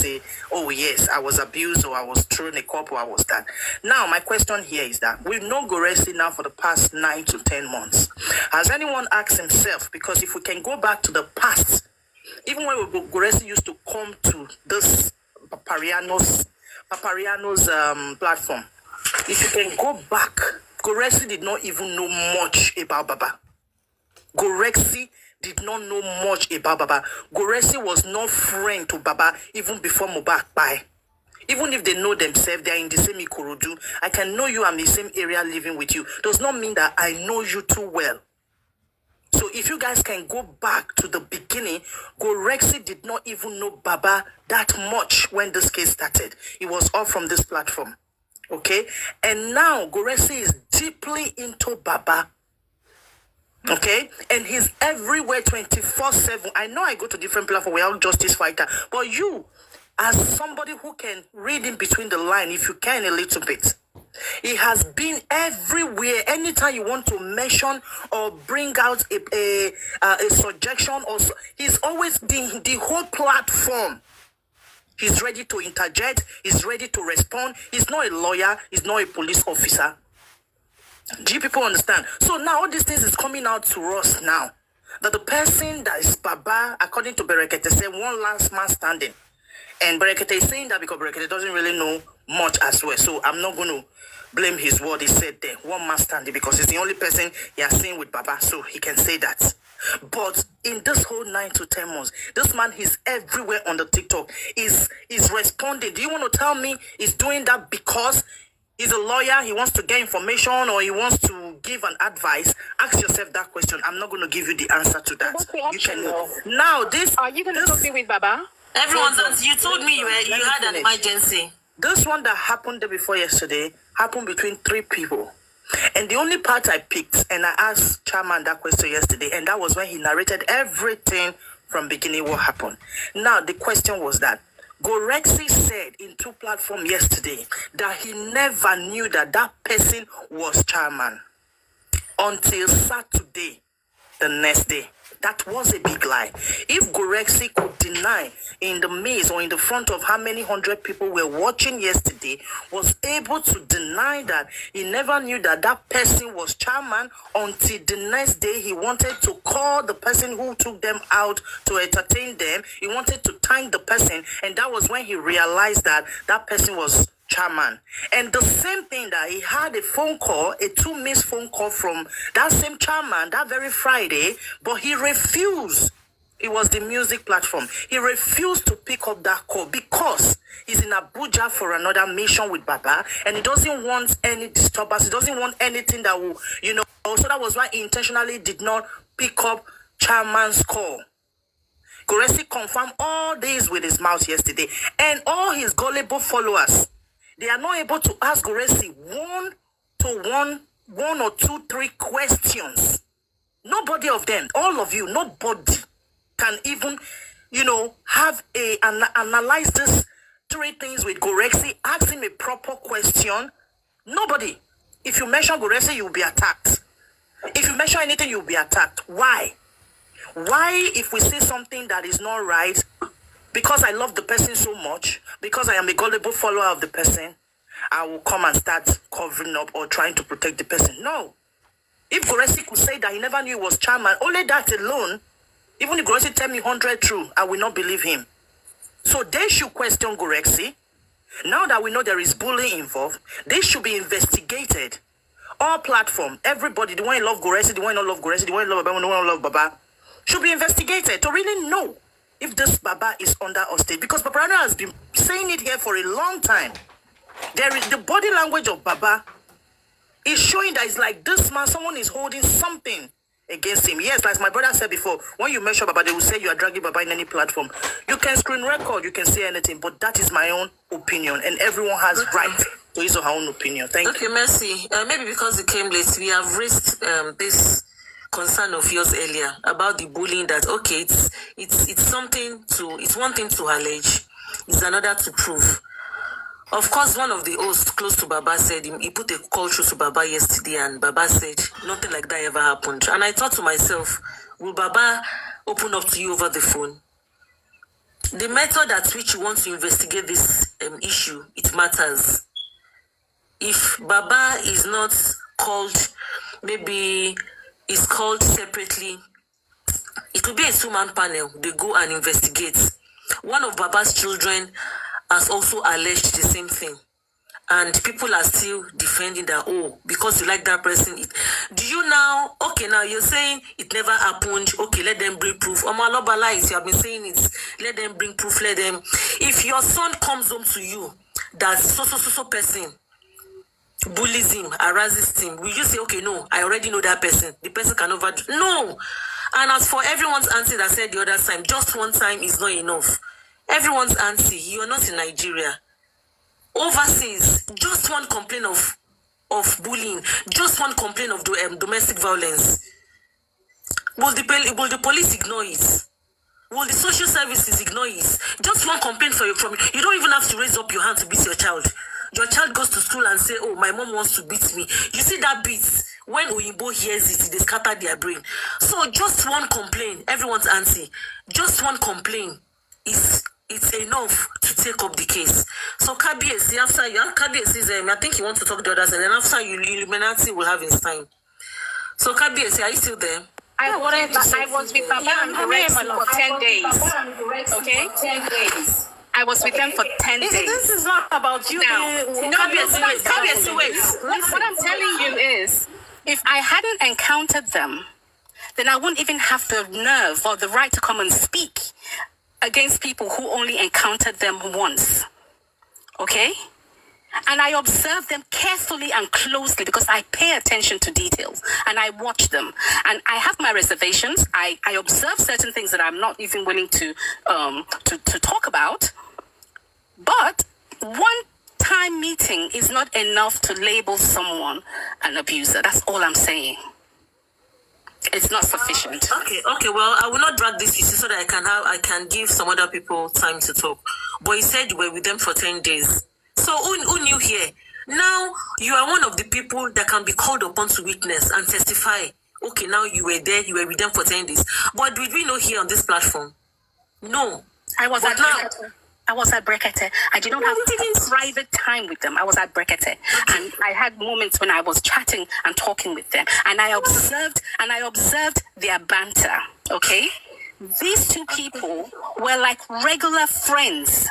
say, oh yes, I was abused or I was thrown a cup or I was that. Now, my question here is that we've known Goresi now for the past 9 to 10 months. Has anyone asked himself, because if we can go back to the past, even when Goresi used to come to this Papariano's platform, if you can go back, Goresi did not even know much about Baba. Goresi did not know much about Baba. Goresi was no friend to Baba even before Mohbad died. Even if they know themselves, they are in the same Ikorodu. I can know you, I'm in the same area living with you. Does not mean that I know you too well. So if you guys can go back to the beginning, Goresi did not even know Baba that much when this case started. It was all from this platform. Okay? And now Goresi is deeply into Baba. Okay? And he's everywhere 24/7. I know I go to different platforms, we're all justice fighter. But you, as somebody who can read in between the line, if you can a little bit, he has been everywhere. Anytime you want to mention or bring out a suggestion, or he's always been the whole platform. He's ready to interject. He's ready to respond. He's not a lawyer. He's not a police officer. Do you people understand? So now all these things is coming out to us now. That the person that is Baba, according to Berekete, said one last man standing. And Berekete is saying that because Berekete doesn't really know much as well. So I'm not going to blame his word. He said there, one man standing, because he's the only person he has seen with Baba. So he can say that. But in this whole 9 to 10 months, this man is everywhere on the TikTok. Is responding. Do you want to tell me he's doing that because he's a lawyer, he wants to get information, or he wants to give an advice? Ask yourself that question. I'm not going to give you the answer to that. You can know. Now, this... Are you going to talk with Baba? Everyone, you told me you had an emergency. This one that happened day before yesterday happened between 3 people. And the only part I picked, and I asked Chairman that question yesterday, and that was when he narrated everything from beginning what happened. Now, the question was that Goresi said in 2 platforms yesterday that he never knew that that person was Chairman until Saturday, the next day. That was a big lie. If Goresi could deny in the midst or in the front of how many 100 people were watching yesterday, was able to deny that he never knew that that person was Chairman until the next day he wanted to call the person who took them out to entertain them. He wanted to thank the person, and that was when he realized that that person was Chairman. And the same thing that he had a phone call, a 2 missed phone call from that same Chairman that very Friday, but he refused. It was the music platform. He refused to pick up that call because he's in Abuja for another mission with Baba, and he doesn't want any disturbance. He doesn't want anything that will, So that was why he intentionally did not pick up Chairman's call. Goresi confirmed all this with his mouth yesterday, and all his gullible followers, they are not able to ask Goresi one or 2, 3 questions. Nobody of them, all of you, nobody can even, analyze this 3 things with Goresi, ask him a proper question. Nobody. If you mention Goresi, you will be attacked. If you mention anything, you will be attacked. Why? Why, if we say something that is not right, because I love the person so much, because I am a gullible follower of the person, I will come and start covering up or trying to protect the person? No. If Goresi could say that he never knew he was Chairman, only that alone, even if Goresi tell me 100 true, I will not believe him. So they should question Goresi. Now that we know there is bullying involved, they should be investigated. All platform, everybody, the one who love Goresi, the one who not love Goresi, the one who love Baba, the one who love Baba, should be investigated to really know if this Baba is under hostage. Because Papa has been saying it here for a long time. There is the body language of Baba is showing that it's like this man, someone is holding something against him. Yes, like my brother said before, when you mention Baba, they will say you are dragging Baba in any platform. You can screen record, you can say anything, but that is my own opinion, and everyone has right to his or her own opinion. Thank you. Okay, Mercy. Maybe because it came late, we have raised this concern of yours earlier about the bullying. That okay, it's one thing to allege, it's another to prove. Of course, one of the hosts close to Baba said he put a call through to Baba yesterday, and Baba said nothing like that ever happened. And I thought to myself, will Baba open up to you over the phone? the method at which you want to investigate this issue, it matters. If Baba is not called, maybe is called separately, it will be a 2-man panel. They go and investigate. One of Baba's children has also alleged the same thing. And people are still defending that, oh, because you like that person. Do you now, okay, now you're saying it never happened. Okay, let them bring proof. Omalobala lies, you have been saying it. Let them bring proof, let them. If your son comes home to you, that so person bullies him, harasses him, will you say, okay, no, I already know that person. The person can overdo. No. And as for everyone's auntie that said the other time, just one time is not enough. Everyone's auntie, you're not in Nigeria. Overseas, just one complaint of bullying, just one complaint of domestic violence. Will the police ignore it? Will the social services ignore it? Just one complaint from you. You don't even have to raise up your hand to beat your child. Your child goes to school and say, oh, my mom wants to beat me. You see that beat? When Oyinbo hears it, they scatter their brain. So just one complaint, everyone's auntie, just one complaint is it's enough to take up the case. So Kabiyesi, after you, Kabiyesi, I think you want to talk to others, and then after you, Illuminati will have his time. So Kabiyesi, are you still there? I was with Baba and Bùrst for 10 days. Okay? 10 days. I was with them for 10 days. This is not about you. Now, Kabiyesi, wait. What I'm telling you is, if I hadn't encountered them, then I wouldn't even have the nerve or the right to come and speak against people who only encountered them once. Okay? And I observe them carefully and closely because I pay attention to details and I watch them. And I have my reservations. I observe certain things that I'm not even willing to talk about. But one-time meeting is not enough to label someone an abuser. That's all I'm saying. It's not sufficient. Okay. Well, I will not drag this issue so that I can give some other people time to talk. But you said you were with them for 10 days. So who knew here? Now you are one of the people that can be called upon to witness and testify. Okay, now you were there, you were with them for 10 days. But did we know here on this platform? No. I was at Brekete. I did not have private time with them. I was at Brekete. Okay. And I had moments when I was chatting and talking with them. And I observed their banter. Okay? These two people were like regular friends.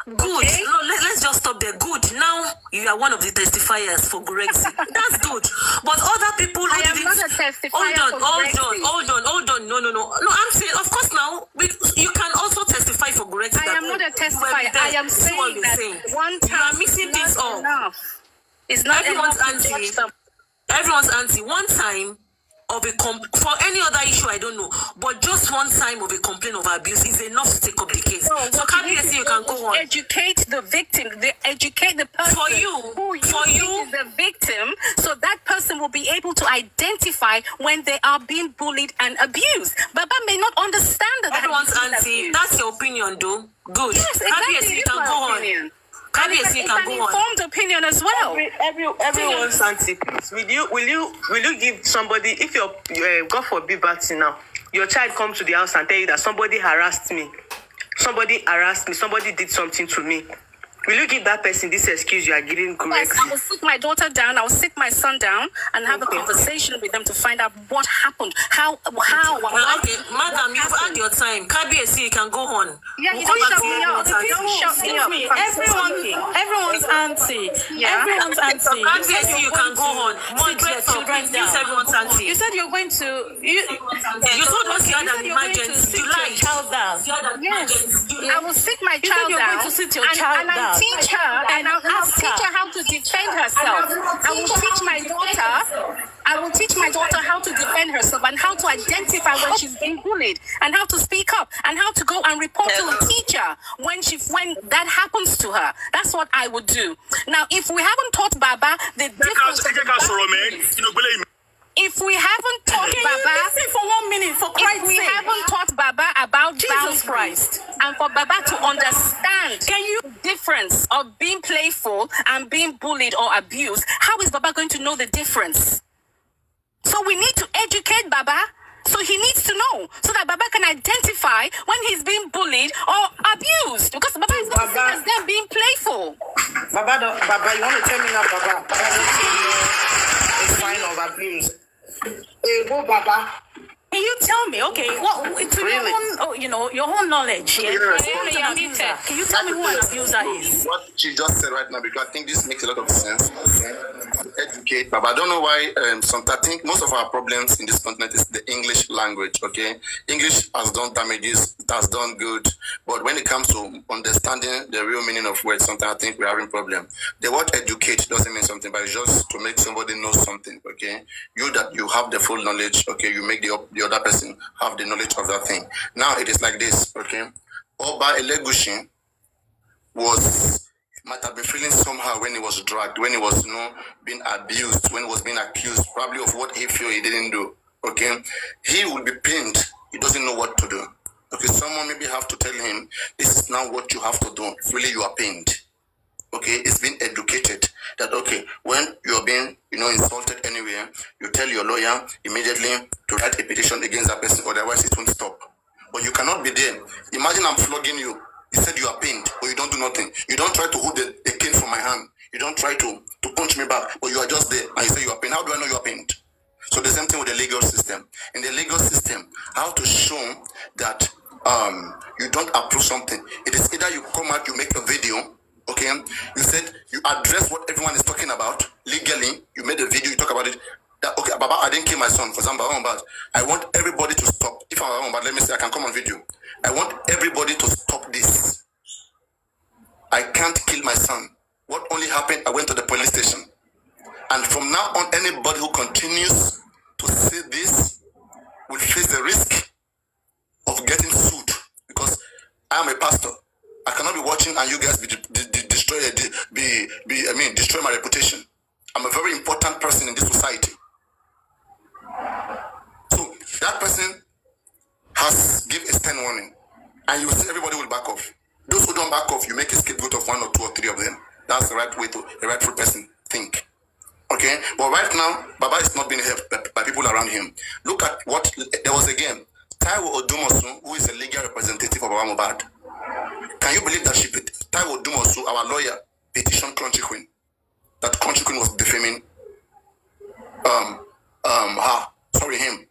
Good. Okay. No, let's just stop there. Good. Now you are one of the testifiers for Gregson. That's good. But other people who I am not a testifier. Hold on. No, I'm saying, of course, now you can also testify for Gregson. I am not a testifier. I am saying that one time you are missing this all. It's not everyone's auntie. Everyone's auntie. One time of for any other issue, I don't know, but just one time of a complaint of abuse is enough to take up the case. No, so you can go on. Educate the victim. Educate the person who is the victim, so that person will be able to identify when they are being bullied and abused. Baba may not understand that. Everyone's auntie. That's your opinion, though. Good. Yes, exactly. You can go on. It's an informed opinion as well. Everyone's auntie, please. Will you give somebody, if you're God forbid Bati now, your child comes to the house and tell you that somebody harassed me, somebody did something to me, will you give that person this excuse you are giving correctly? Yes, I will sit my daughter down, I will sit my son down and have a conversation with them to find out what happened. How okay, madam, you've had your time. Kabiyesi, you can go on. Yeah, you don't shut me up. Everyone's auntie. Yeah. Everyone's auntie. Kabiyesi, you can go on. Everyone's auntie. You said you're going to. You told us you had an emergency. You lied. Child down. Yes. I will sit my child down. Going to sit your child down. I'll teach her, and I'll teach her how to defend herself. I will teach my daughter how to defend herself and how to identify when she's being bullied and how to speak up and how to go and report to a teacher when that happens to her. That's what I would do. Now, if we haven't taught Baba the difference. If we haven't taught Baba, for 1 minute, for Christ's sake. If we haven't taught Baba about Jesus Christ, and for Baba to understand the difference of being playful and being bullied or abused, how is Baba going to know the difference? So we need to educate Baba So he needs to know so that Baba can identify when he's being bullied or abused. Because Baba is not seen as them being playful. Baba, you want to tell me now, Baba? A sign of abuse. Hey, go, Baba. Can you tell me, okay, what to Really? your own knowledge? Yeah? Can you tell me who an abuser is? What she just said right now, because I think this makes a lot of sense. Okay? Educate, but I don't know why. I think most of our problems in this continent is the English language. Okay, English has done damages, it has done good, but when it comes to understanding the real meaning of words, sometimes I think we're having problem. The word educate doesn't mean something, but it's just to make somebody know something. Okay, you have the full knowledge. Okay, you make the other person have the knowledge of that thing. Now it is like this. Okay, Oba Elegushi might have been feeling somehow when he was dragged, when he was being abused, when he was being accused, probably of what he feel he didn't do. Okay, he will be pained. He doesn't know what to do. Okay, someone maybe have to tell him this is now what you have to do. Really, you are pained. Okay, it's been educated that okay, when you're being insulted anywhere, you tell your lawyer immediately to write a petition against that person, otherwise it won't stop. But you cannot be there. Imagine I'm flogging you. You said you are pained, but you don't do nothing. You don't try to hold the cane from my hand. You don't try to punch me back, but you are just there and you say you are pained. How do I know you are pained? So the same thing with the legal system. In the legal system, how to show that you don't approve something. It is either you come out, you make a video, okay? You said you address what everyone is talking about legally. You made a video, you talk about it. That, okay, Baba, I didn't kill my son. For example, I want everybody to stop. If I'm Mohbad, let me say I can come on video. I want everybody to stop this. I can't kill my son. What only happened, I went to the police station. And from now on, anybody who continues to say this will face the risk of getting sued. Because I am a pastor. I cannot be watching and you guys destroy my reputation. I'm a very important person in this society. So that person has given a stern warning, and you see everybody will back off. Those who don't back off, you make a scapegoat of 1 or 2 or 3 of them. That's the right way to a rightful person think. Okay, but right now, Baba is not being helped by people around him. Look at what there was again. Taiwo Odumosu, who is a legal representative of Baba Mohbad. Can you believe that Taiwo Odumosu, our lawyer, petitioned Country Queen? That Country Queen was defaming him.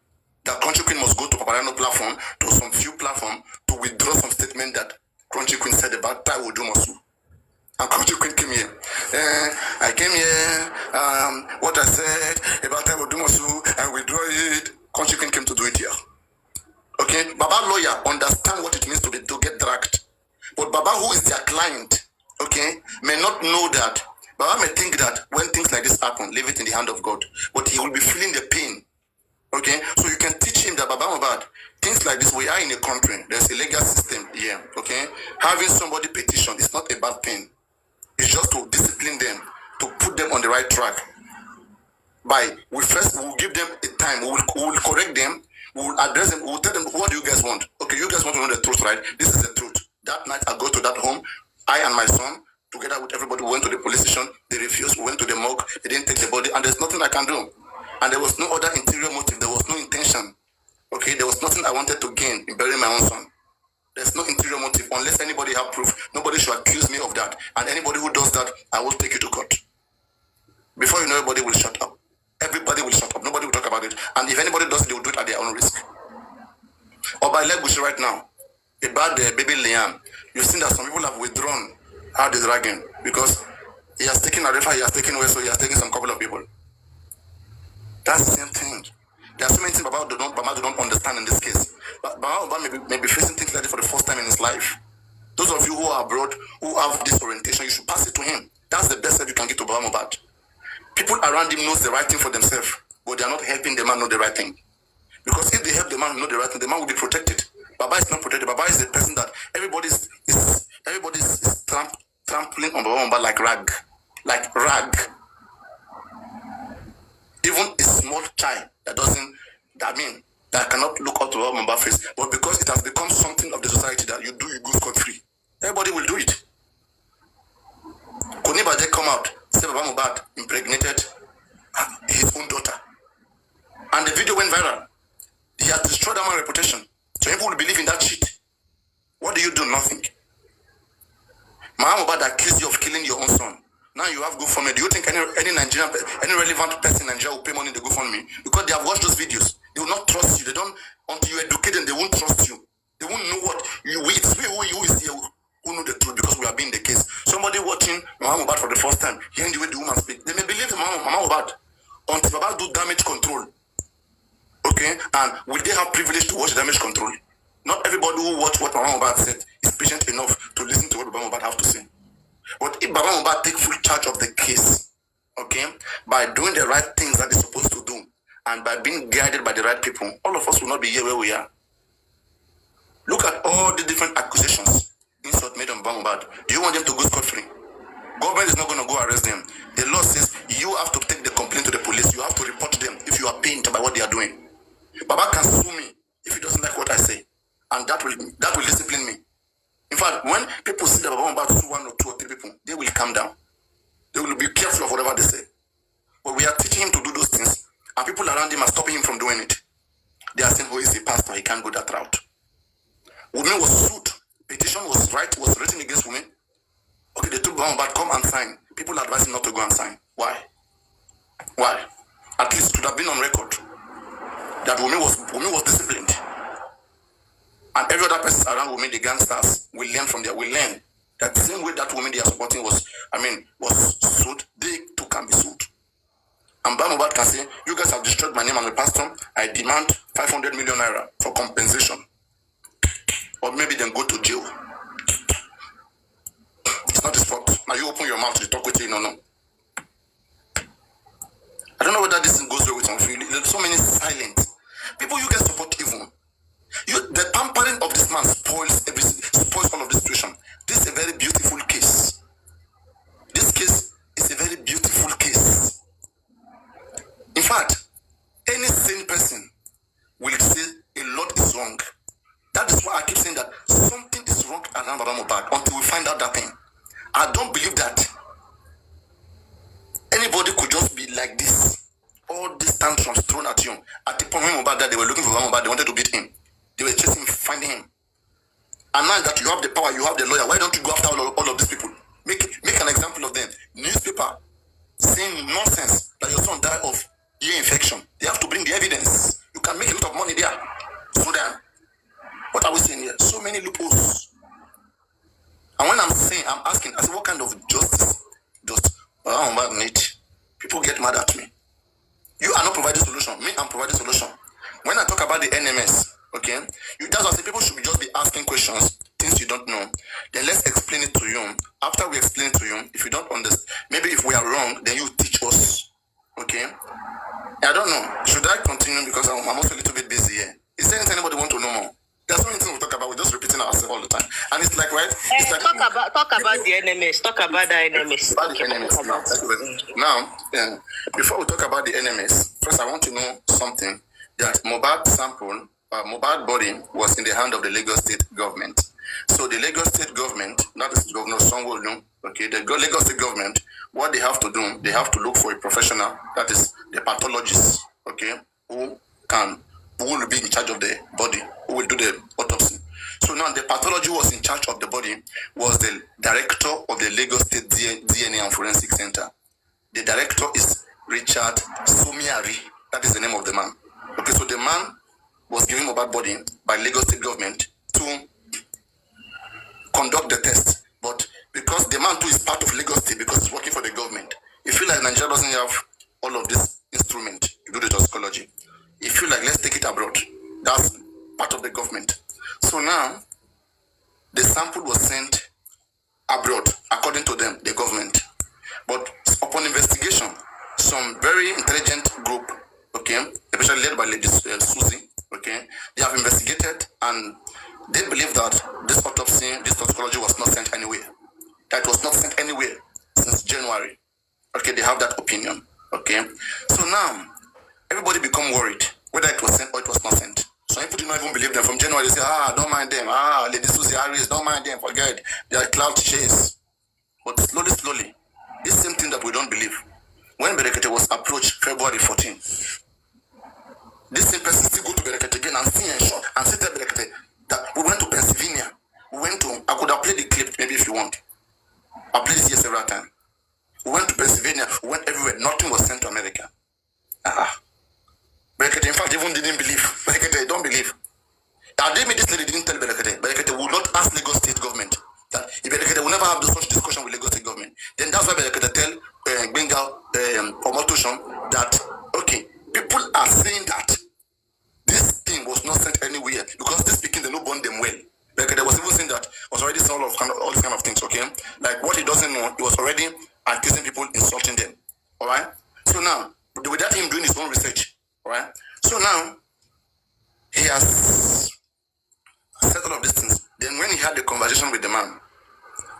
That Country Queen must go to Paparano platform, to some few platform, to withdraw some statement that Country Queen said about Taiwo Odumosu. And Country Queen came here. I came here, what I said about Taiwo Odumosu, I withdraw it. Country Queen came to do it here. Okay, Baba lawyer understand what it means to get dragged. But Baba, who is their client, okay, may not know that. Baba may think that when things like this happen, leave it in the hand of God. But he will be feeling the pain. Okay, so you can teach him that Baba Mohbad, things like this, we are in a country, there's a legal system here, okay? Having somebody petition is not a bad thing. It's just to discipline them, to put them on the right track. We'll give them a time, we will correct them, we will address them, we will tell them, what do you guys want? Okay, you guys want to know the truth, right? This is the truth. That night I go to that home, I and my son, together with everybody, we went to the police station, they refused, we went to the morgue, they didn't take the body, and there's nothing I can do. And there was no other interior motive, there was no intention. Okay, there was nothing I wanted to gain in burying my own son. There's no interior motive, unless anybody have proof. Nobody should accuse me of that. And anybody who does that, I will take you to court. Before you know, everybody will shut up. Everybody will shut up. Nobody will talk about it. And if anybody does it, they will do it at their own risk. Or by Legushi right now, about the baby Liam, you've seen that some people have withdrawn how the dragging because he has taken Arifa, he has taken Weso, he has taken some couple of people. That's the same thing. There are so many things Baba don't understand in this case. But Baba may be facing things like this for the first time in his life. Those of you who are abroad, who have this orientation, you should pass it to him. That's the best help you can give to Baba Mohbad. People around him knows the right thing for themselves, but they are not helping the man know the right thing. Because if they help the man know the right thing, the man will be protected. Baba is not protected. Baba is the person that everybody is trampling on Baba Mohbad like rag. Even a small child that cannot look up to Baba Mohbad's face, but because it has become something of the society that you go scot-free, everybody will do it. Could Nibaje come out, say Baba Mohbad impregnated his own daughter, and the video went viral. He He has destroyed that man's reputation. So people will believe in that shit. What do you do? Nothing. Mohbad accused you of killing your own son. Now you have GoFundMe. Do you think any Nigerian, any relevant person in Nigeria will pay money in the GoFundMe? Because they have watched those videos. They will not trust you. They don't, until you educate them, they won't trust you. They won't know what you wait. Who is here who know the truth, because we have been in the case. Somebody watching Mohbad for the first time, hearing the way the woman speak, they may believe Mohbad until Baba do damage control. Okay? And will they have privilege to watch damage control? Not everybody who watch what Mohbad said is patient enough to listen to what Mohbad have to say. But if Mohbad take full charge of the case, okay, by doing the right things that they're supposed to do, and by being guided by the right people, all of us will not be here where we are. Look at all the different accusations, insult made on Mohbad. Do you want them to go scot-free? Government is not going to go arrest them. The law says you have to take the complaint to the police. You have to report to them if you are pained by what they are doing. Baba can sue me if he doesn't like what I say, and that will discipline me. In fact, when people see that Baba Mohbad sue 1 or 2 or 3 people, they will calm down. They will be careful of whatever they say. But we are teaching him to do those things, and people around him are stopping him from doing it. They are saying, "Oh, he's a pastor, he can't go that route." Wunmi was sued. Petition was written against Wunmi. Okay, they took Mohbad, come and sign. People advise him not to go and sign. Why? Why? At least it would have been on record that Wunmi was disciplined. And every other person around Wunmi, the gangsters, will learn that the same way that Wunmi they are supporting was sued, they too can be sued. And Mohbad can say, "You guys have destroyed my name, I'm a pastor. I demand 500 million naira for compensation." Or maybe then go to jail. It's not his fault. Now you open your mouth to talk with you, no. I don't know whether this thing goes well with some feeling. There's so many silent people. You guys support evil. The pampering of this man spoils all of the situation. This is a very beautiful case. This case is a very beautiful case. In fact, any sane person will say a lot is wrong. That is why I keep saying that something is wrong around Mohbad until we find out that thing. I don't believe that anybody could just be like this. All these tantrums thrown at you. At the point when Mohbad that they were looking for Mohbad, they wanted to beat him. They were chasing him, finding him. And now that you have the power, you have the lawyer, why don't you go after all of these people? Make an example of them. Newspaper saying nonsense that your son died of ear infection. They have to bring the evidence. You can make a lot of money there. So then, what are we saying here? So many loopholes. And when I'm asking, I say, what kind of justice does Mohbad need? People get mad at me. You are not providing solution. Me, I'm providing solution. When I talk about the NMS, okay, that's why I say people should just be asking questions, things you don't know. Then let's explain it to you. After we explain it to you, if you don't understand, maybe if we are wrong, then you teach us. Okay? I don't know. Should I continue? Because I'm also a little bit busy here. Is there anything anybody want to know more? There's so many things we talk about. We're just repeating ourselves all the time. And it's like, right? It's like, talk about the NMS. Talk about the NMS. Now, before we talk about the NMS, first I want to know something. That Mohbad sample, Mohbad body was in the hand of the Lagos State government. So the Lagos State government, that is Governor Sanwo-Olu, okay, the Lagos State government, what they have to do, they have to look for a professional, that is the pathologist, okay, who will be in charge of the body, who will do the autopsy. So now the pathologist who was in charge of the body was the director of the Lagos State DNA and Forensic Center. The director is Richard Somiari. That is the name of the man. Okay, so the man was given Mohbad body by Lagos State government to conduct the test. But because the man too is part of Lagos State, because he's working for the government, you feel like Nigeria doesn't have all of this instrument to do the toxicology. You feel like let's take it abroad. That's part of the government. So now the sample was sent abroad, according to them, the government. But upon investigation, some very intelligent group, okay, especially led by Lady Susie, okay, they have investigated and they believe that this autopsy, this toxicology was not sent anywhere. That was not sent anywhere since January. Okay, they have that opinion. Okay, so now everybody become worried whether it was sent or it was not sent. So people do not even believe them. From January, they say, don't mind them. Lady Susie Harris, don't mind them. Forget. They are cloud chase. But slowly, this same thing that we don't believe. When Berekete was approached February 14, this same person still go to Berekete again and see and shot and sit there that we went to Pennsylvania. We went to, I could have played the clip maybe if you want. I played this here several times. We went to Pennsylvania, we went everywhere. Nothing was sent to America. Berekete, in fact, even didn't believe. Berekete, don't believe. Now, this lady didn't tell Berekete. Berekete will not ask Lagos State government. That if Berekete will never have such discussion with Lagos State government. Then that's why Berekete tell Bengal promotion that, okay, people are saying that this thing was not sent anywhere because this speaking, they don't bond them well. Berekete was even saying that, was already saying all these kind of things, okay? Like what he doesn't know, he was already accusing people, insulting them. All right? So now, without him doing his own research, all right? So now, he has said all of these things. Then when he had the conversation with the man,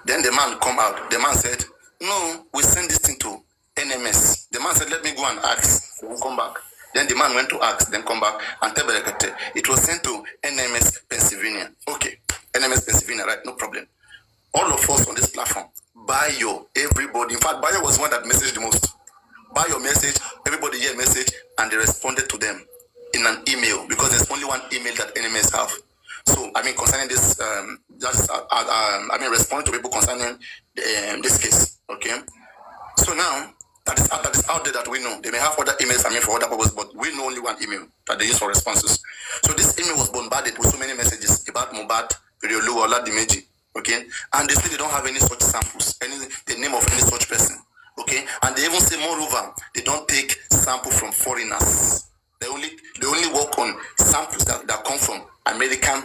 then the man come out. The man said, no, we send this thing to NMS. The man said, let me go and ask. Then come back. Then the man went to ask, then come back and tell Berekete. It was sent to NMS Pennsylvania. Okay, NMS Pennsylvania, right? No problem. All of us on this platform, Bayo, everybody. In fact, Bayo was the one that messaged the most. Bayo message, everybody here message, and they responded to them in an email because there's only one email that NMS have. So, I mean, concerning this, responding to people concerning this case, okay? So now, that is out there that we know. They may have other emails, for other purposes, but we know only one email that they use for responses. So this email was bombarded with so many messages about Mohbad, Wàhàla, okay? And they say they don't have any such samples, the name of any such person, okay? And they even say, moreover, they don't take sample from foreigners. They only work on samples that come from America.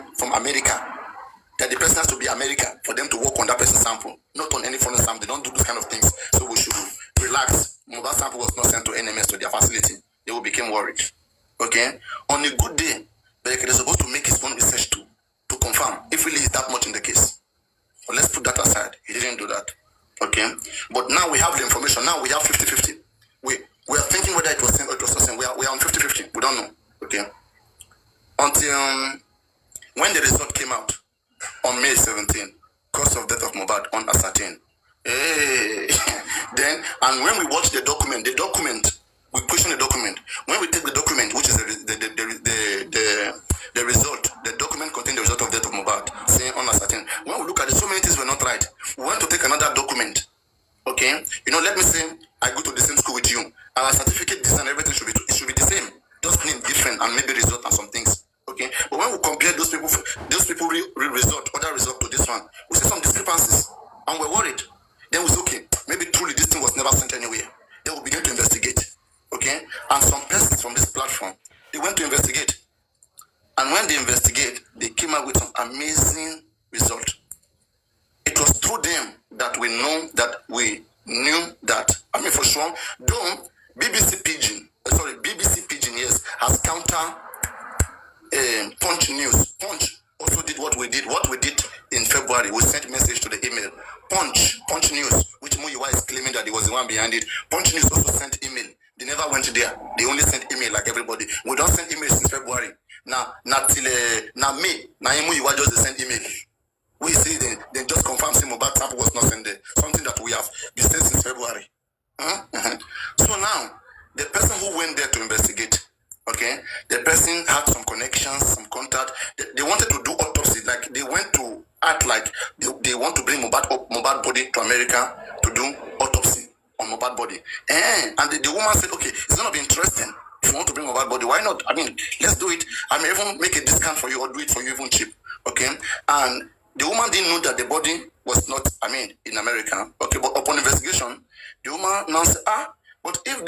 That the person has to be American for them to work on that person's sample, not on any foreign sample. They don't do those kind of things. So we should relax. Mohbad sample was not sent to NMS to their facility. They will become worried. Okay? On a good day, they're supposed to make his own research to confirm if really is that much in the case. But let's put that aside. He didn't do that. Okay? But now we have the information. Now we have 50-50. We are thinking whether it was sent or it was not sent. We are on 50-50. We don't know. Okay? Until when the result came out on May 17, cause of death of Mohbad unascertained. Hey. Then, and when we watch the document, we question the document. When we take the document, which is the result, the document contains the result of death of Mohbad, saying unascertained. When we look at it, so many things were not right. We want to take another document. Okay? Let me say, I go to the same school with you. Our certificate design, everything should be the same. Just name different and maybe result and some things. Okay? But when we compare those people result, other result to this one, we see some discrepancies. And we're worried. Then we say, okay, maybe truly this thing was never sent anywhere. Then we begin to investigate. Okay? And some persons from this platform, they went to investigate. And when they investigate, they came out with some amazing result. It was through them that we knew that, for sure, though BBC Pidgin, yes, has counter Punch News. Punch also did what we did. What we did in February, we sent message to the email. Punch News, which Muyiwa is claiming that he was the one behind it. Punch News also sent email. They never went there. They only sent email like everybody. We don't send email since February. Now May, Muyiwa just sent email. We see they just confirm saying Mohbad sample was not sent there. Something that we have been saying since February. So now, the person who went there to investigate, okay, the person had some connections, some contact. They wanted to do autopsy, like they went to act like they want to bring Mohbad body to America to do autopsy on Mohbad body. And the woman said, okay, it's gonna be interesting. If you want to bring Mohbad body, why not? Let's do it. I may even make a discount for you or do it for you even cheap. Okay? And the woman didn't know that the body was not, in America. Okay, but upon investigation, the woman now said, but if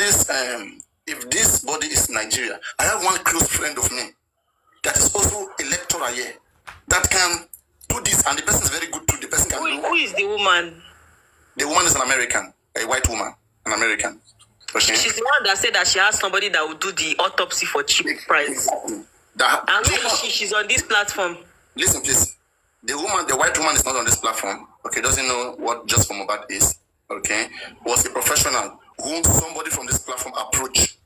this body is Nigeria, I have one close friend of me that is also a lecturer here that can do this, and the person is very good too. The person can do. Who is the woman? The woman is an American, a white woman, an American. Okay? She's the one that said that she has somebody that will do the autopsy for cheap price. Exactly. And where is she? She's on this platform. Listen, please. The white woman is not on this platform. Okay, doesn't know what Just for Mohbad is. Okay, was a professional whom somebody from this platform approached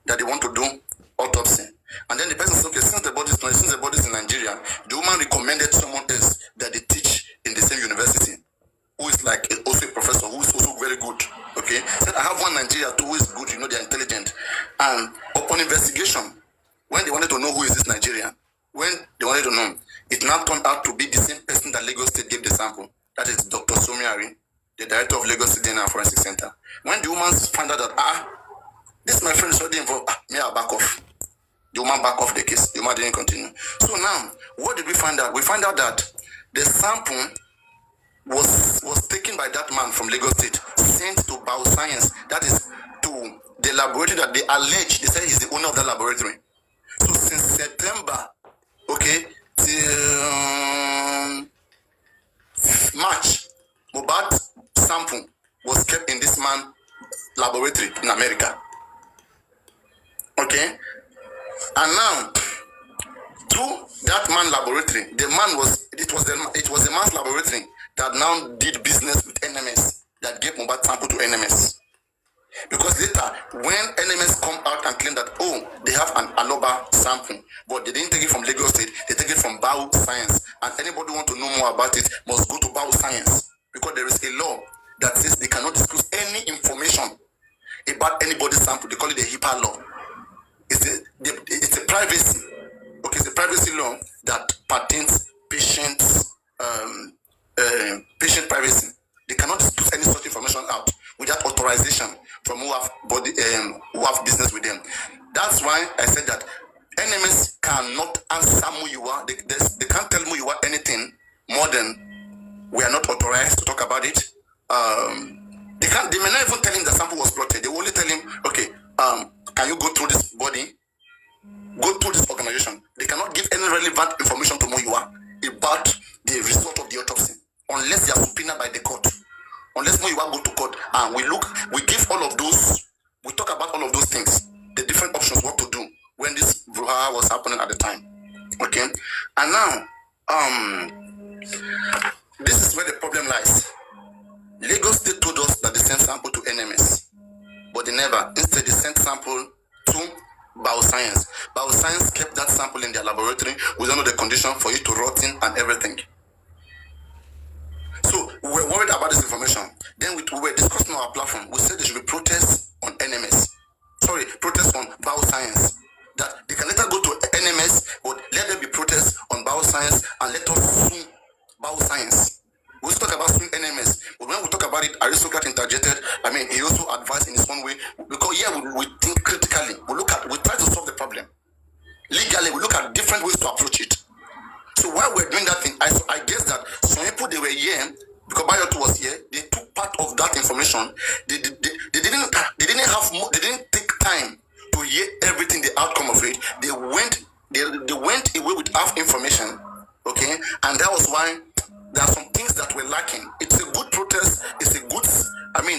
that they want to do autopsy. And then the person said, okay, since the body is in Nigeria, the woman recommended someone else that they teach in the same university, who is like also a professor, who is also very good. Okay, said I have one Nigeria too who is good, they're intelligent. And upon investigation, when they wanted to know who is this Nigerian, when they wanted to know, it now turned out to be the same person that Lagos State gave the sample. That is Dr. Somiari, the director of Lagos State DNA Forensic Center. When the woman found out that, this my friend is already involved, may I back off? The woman back off the case. The woman didn't continue. So now, what did we find out? We found out that the sample was taken by that man from Lagos State, sent to Bioscience. That is to the laboratory that they allege, they say he's the owner of that laboratory. So since September, okay, till March, Mohbad sample was kept in this man's laboratory in America. Okay? And now, through that man laboratory, it was the man's laboratory that now did business with NMS, that gave Mohbad sample to NMS. Because later, when NMS come out and claim that, they have an Aloba sample, but they didn't take it from Lagos State, they take it from Bioscience. And anybody want to know more about it must go to Bioscience. Because there is a law that says they cannot disclose any information about anybody's sample. They call it the HIPAA law. It's a privacy. Okay, it's a privacy law that pertains patients' patient privacy. They cannot disclose any such information out without authorization from who have business with them. That's why I said that NMS cannot answer Muyiwa. They can't tell Muyiwa anything more than we are not authorized to talk about it. They may not even tell him the sample was plotted. They will only tell him, okay, can you go through this body, go through this organization. They cannot give any relevant information to Muyiwa about the result of the autopsy unless they are subpoenaed by the court. Unless Muyiwa go to court and we give all of those, we talk about all of those things, the different options, what to do when this Wàhàla was happening at the time. Okay? And now, this is where the problem lies. Lagos State told us that they sent sample to NMS, but they never. Instead, they sent sample to Bioscience. Bioscience kept that sample in their laboratory with all the condition for it to rot in and everything. So we were worried about this information. Then we were discussing on our platform. We said there should be protests on NMS. Sorry, protests on Bioscience. That they can later go to NMS, but let there be protests on Bioscience and let us sue Bioscience. We also talk about suing NMS, but when we talk about it, Aristocrat interjected. I mean, he also advised in his own way. Because we think critically. We try to solve the problem. Legally, we look at different ways to approach it. So while we're doing that thing, I guess that some people, they were here because Bayotu was here. They took part of that information. They didn't take time to hear everything, the outcome of it. They went away with half information. Okay, and that was why there are some things that were lacking. It's a good protest. It's a good,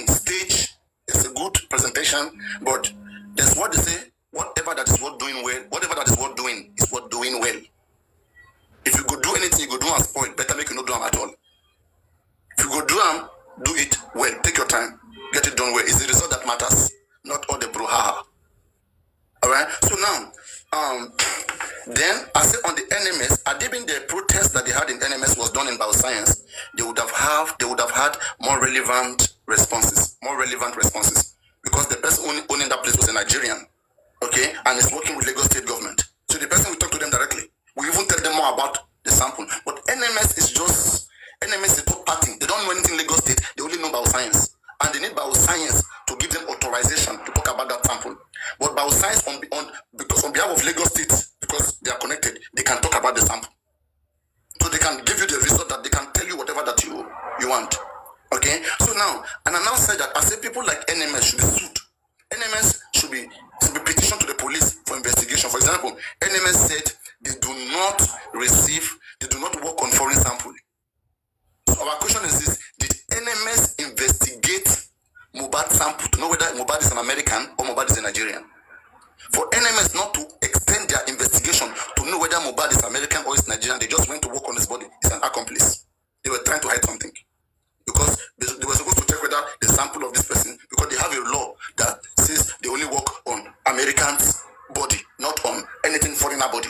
stage. It's a good presentation. But there's what they say. Whatever that is worth doing well. Whatever that is worth doing is worth doing well. If you go do anything, you go do and spoil. Better make you not do them at all. If you go do them, do it well. Take your time. Get it done well. It's the result that matters, not all the brouhaha. Alright? So now, then I said on the NMS, had they been the protest that they had in NMS was done in Bioscience, they would have had more relevant responses. Because the person owning that place was a Nigerian. Okay? And is working with Lagos State government. So the person will talk to them directly. We even tell them more about the sample. But NMS is a third party. They don't know anything Lagos State. They only know Bioscience. And they need Bioscience to give them authorization to talk about that sample. But Bioscience, because on behalf of Lagos State, because they are connected, they can talk about the sample. So they can give you the result that they can tell you whatever that you want. Okay? So now, and I now said that I say people like NMS should be sued. NMS should be petitioned to the police for investigation. For example, NMS said they do not work on foreign sample. So our question is this: did NMS investigate Mohbad sample to know whether Mohbad is an American or Mohbad is a Nigerian? For NMS not to extend their investigation to know whether Mohbad is American or is Nigerian, they just went to work on his body. It's an accomplice. They were trying to hide something. Because they were supposed to check whether the sample of this person, because they have a law that says they only work on Americans' body, not on anything foreigner body.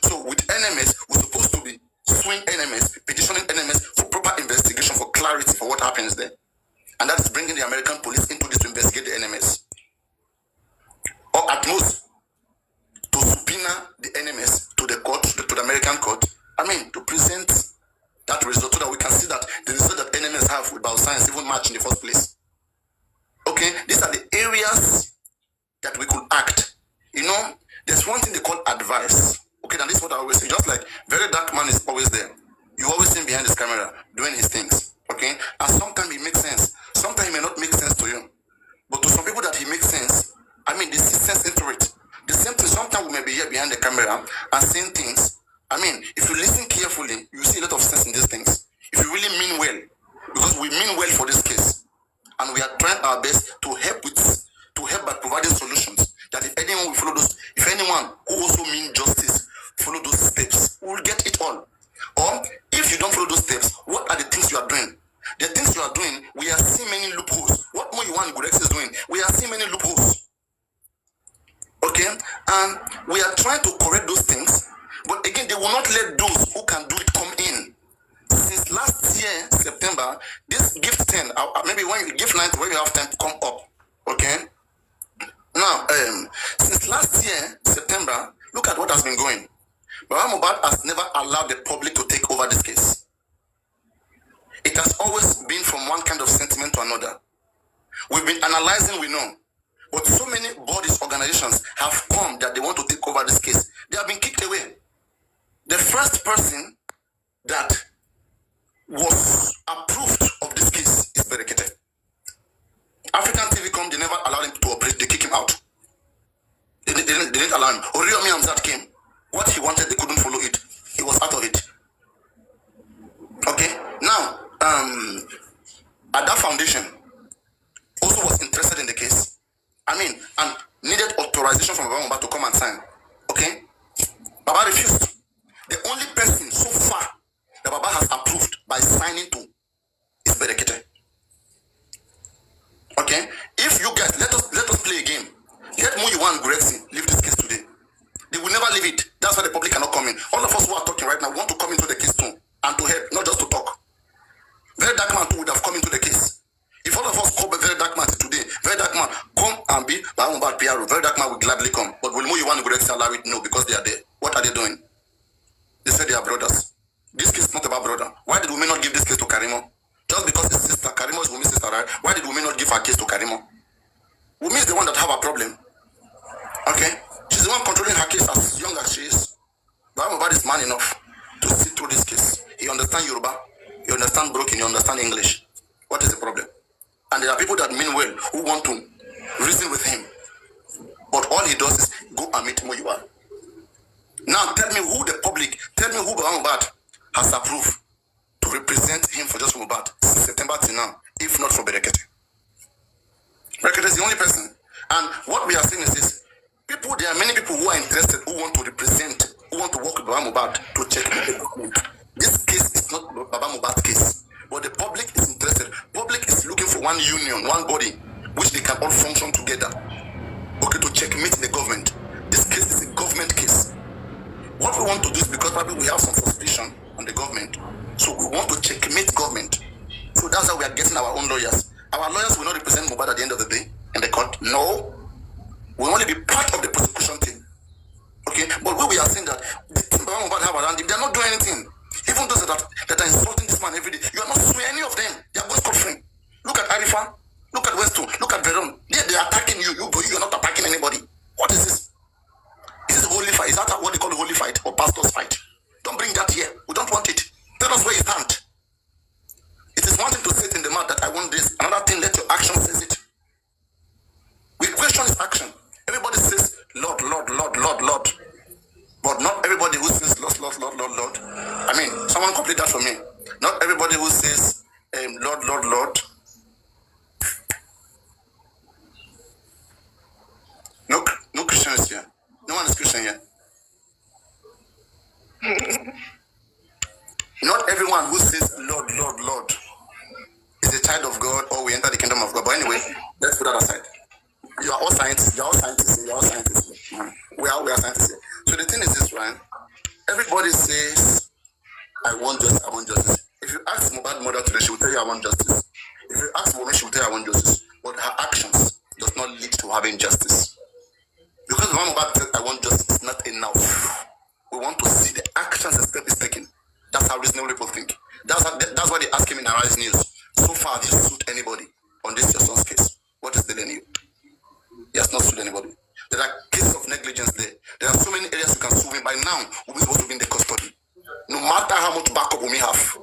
So with NMS, we're supposed to be suing NMS, petitioning NMS for proper investigation, for clarity for what happens there. And that is bringing the American police into this to investigate the NMS. Or at most, to subpoena the NMS to the court to present that result so that we can see that the result that enemies have with bioscience even match in the first place. Okay, these are the areas that we could act. There's one thing they call advice. Okay, now this is what I always say. Just like very dark man is always there. You always see him behind his camera doing his things. Okay, and sometimes it makes sense. Sometimes it may not make sense to you, but to some people that he makes sense. They see sense into it. The same thing. Sometimes we may be here behind the camera and saying things. If you listen carefully, you see a lot of sense in these things. If you really mean well, because we mean well for this case, and we are trying our best to help by providing solutions. That if anyone will follow those, if anyone who also mean justice follow those steps, we will get it all. Or if you don't follow those steps, what are the things you are doing? The things you are doing, we are seeing many loopholes. What more you want Bùrst is doing? We are seeing many loopholes. Okay, and we are trying to correct those things, but again, they will not let those who can do it come in. Since last year, September, this gift 10, maybe when you give 9, when you have time to come up. Okay. Now, since last year, September, look at what has been going. Mohbad has never allowed the public to take over this case. It has always been from one kind of sentiment to another. We've been analyzing, we know. But so many bodies, organizations have come that they want to take over this case. They have been kicked away. The first person that was approved of this case is Berekete. African TV they never allowed him to operate, they kick him out. They didn't allow him. Oriomi Hamzat came. What he wanted, they couldn't follow it. He was out of it. Okay? Now, at that foundation, also was interested in the case. And needed authorization from Mohbad to come and sign. Okay? Baba refused. The only person so far that Baba has approved by signing to is Berekete. Okay? If you guys let us play a game. Let Muyiwa and Bùrst leave this case today. They will never leave it. That's why the public cannot come in. All of us who are talking right now want to come into the case too and to help, not just to talk. Very dark man too would have come into the case. If all of us call very dark man today, very dark man come and be Mohbad PRO, very dark man will gladly come. But will Muyiwa and Bùrst allow it? No, because they are there. What are they doing? They said they are brothers. This case is not about brother. Why did Wunmi not give this case to Karimo? Just because his sister, Karimo is Wunmi's sister, right? Why did Wunmi not give her case to Karimo? Wunmi is the one that have a problem. Okay? She's the one controlling her case as young as she is. But Mohbad is man enough to sit through this case. He understands Yoruba, he understands broken, he understands English. What is the problem? And there are people that mean well who want to reason with him. But all he does is go and meet Muyiwa. Now tell me who Mohbad has approved to represent him for just Mohbad since September till now, if not for Berekete. Berekete is the only person. And what we are saying is this. There are many people who are interested, who want to represent, who want to work with Mohbad to check the document. This case is not Mohbad's case, but the public is interested. Public is looking for one union, one body, which they can all function together. Okay, to checkmate the government. This case is a government case. What we want to do is because probably we have some suspicion on the government, so we want to checkmate government. So that's how we are getting our own lawyers. Our lawyers will not represent Mohbad at the end of the day in the court. No. We will only be part of the prosecution team. Okay? But we are saying that the team Mohbad have around him, they are not doing anything. Even those that are insulting this man every day, you are not suing any of them. They are going scot-free. Look at Arifa, look at Westo, look at Veron. They are attacking you. You are not attacking anybody. What is this? Is this a holy fight? Is that what they call a holy fight or pastor's fight? Don't bring that here. We don't want it. Tell us where you stand. It is one thing to say it in the mouth that I want this. Another thing, let your action say it. We question his action. Everybody says, Lord, Lord, Lord, Lord, Lord. But not everybody who says, Lord, Lord, Lord, Lord, Lord. Someone complete that for me. Not everybody who says, Lord, Lord, Lord. No Christian is here. No one is Christian here. Not everyone who says, Lord, Lord, Lord, is a child of God or we enter the kingdom of God. But anyway, let's put that aside. You are all scientists. You are all scientists. You are all scientists. We are scientists here. So the thing is this, right? Everybody says, I want justice, I want justice. If you ask Mohbad's mother today, she will tell you I want justice. If you ask Wunmi, she will tell you I want justice. But her actions does not lead to having justice. Because when Mohbad says I want justice, it's not enough. We want to see the actions and steps taken. how reasonable people think. That's why they ask him in Arise News. So far, have you sued anybody on this your son's case? What is delaying you? He has not sued anybody. There are cases of negligence there. There are so many areas you can sue him. By now, we're supposed to be in the custody. No matter how much backup we may have,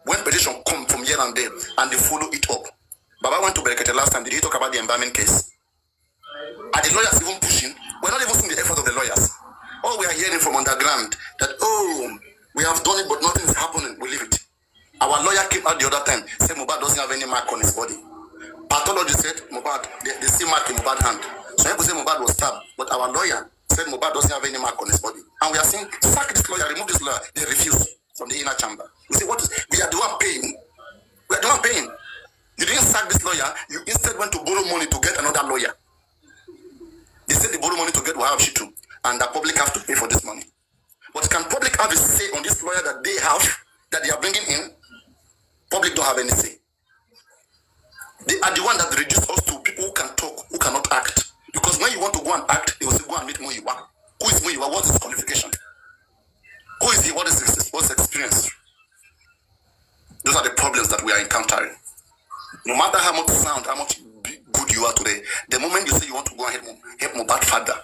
when petition come from here and there and they follow it up. Baba went to Berekete last time. Did he talk about the embalming case? Are the lawyers even pushing? We're not even seeing the effort of the lawyers. All we are hearing from underground that, oh, we have done it, but nothing is happening. We leave it. Our lawyer came out the other time, said Mohbad doesn't have any mark on his body. Pathology said Mohbad, they see mark in Mohbad's hand. So people say Mohbad was stabbed, but our lawyer said Mohbad doesn't have any mark on his body. And we are saying, sack this lawyer, remove this lawyer. They refuse from the inner chamber. We say, what is, we are the one paying. We are the one paying. You didn't sack this lawyer, you instead went to borrow money to get another lawyer. They said they borrow money to get Wàhàla too, and the public have to pay for this money. But can public have a say on this lawyer that they have, that they are bringing in? Public don't have any say. They are the one that reduce us to people who can talk, who cannot act. Because when you want to go and act, they will say, go and meet Mohbad. Who is Mohbad? What is his qualification? Who is he? What's his experience? Those are the problems that we are encountering. No matter how much sound, how much good you are today, the moment you say you want to go and help Mohbad father,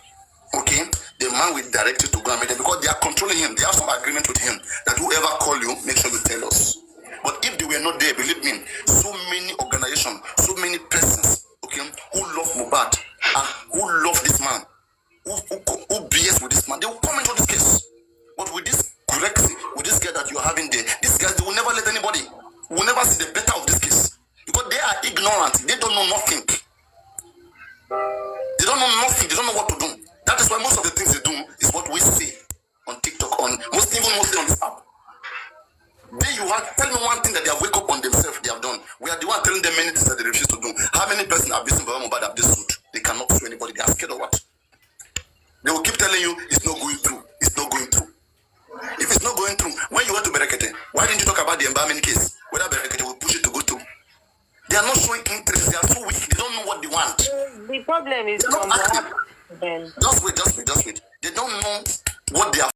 okay, the man will direct you to go and meet him because they are controlling him. They have some agreement with him that whoever call you, make sure you tell us. But if they were not there, believe me, so many organizations, so many persons, okay, who love Mohbad and who love this man, who BS with this man, they will come into this case. But with this correctly, with this guy that you are having there, these guys, they will never let anybody, will never see the better of this case. Because they are ignorant, they don't know nothing. They don't know nothing, they don't know what to do. That is why most of the things they do is what we see on TikTok, mostly on this app. Tell me one thing that they have wake up on themselves, they have done. We are the one telling them many things that they refuse to do. How many persons have been Mohbad have this suit? They cannot sue anybody, they are scared of what? They will keep telling you it's not going through. It's not going through. If it's not going through, when you went to Berekete, why didn't you talk about the embalming case? Whether Berekete will push it to go through. They are not showing interest, they are so weak, they don't know what they want. The problem is just wait. They don't know what they are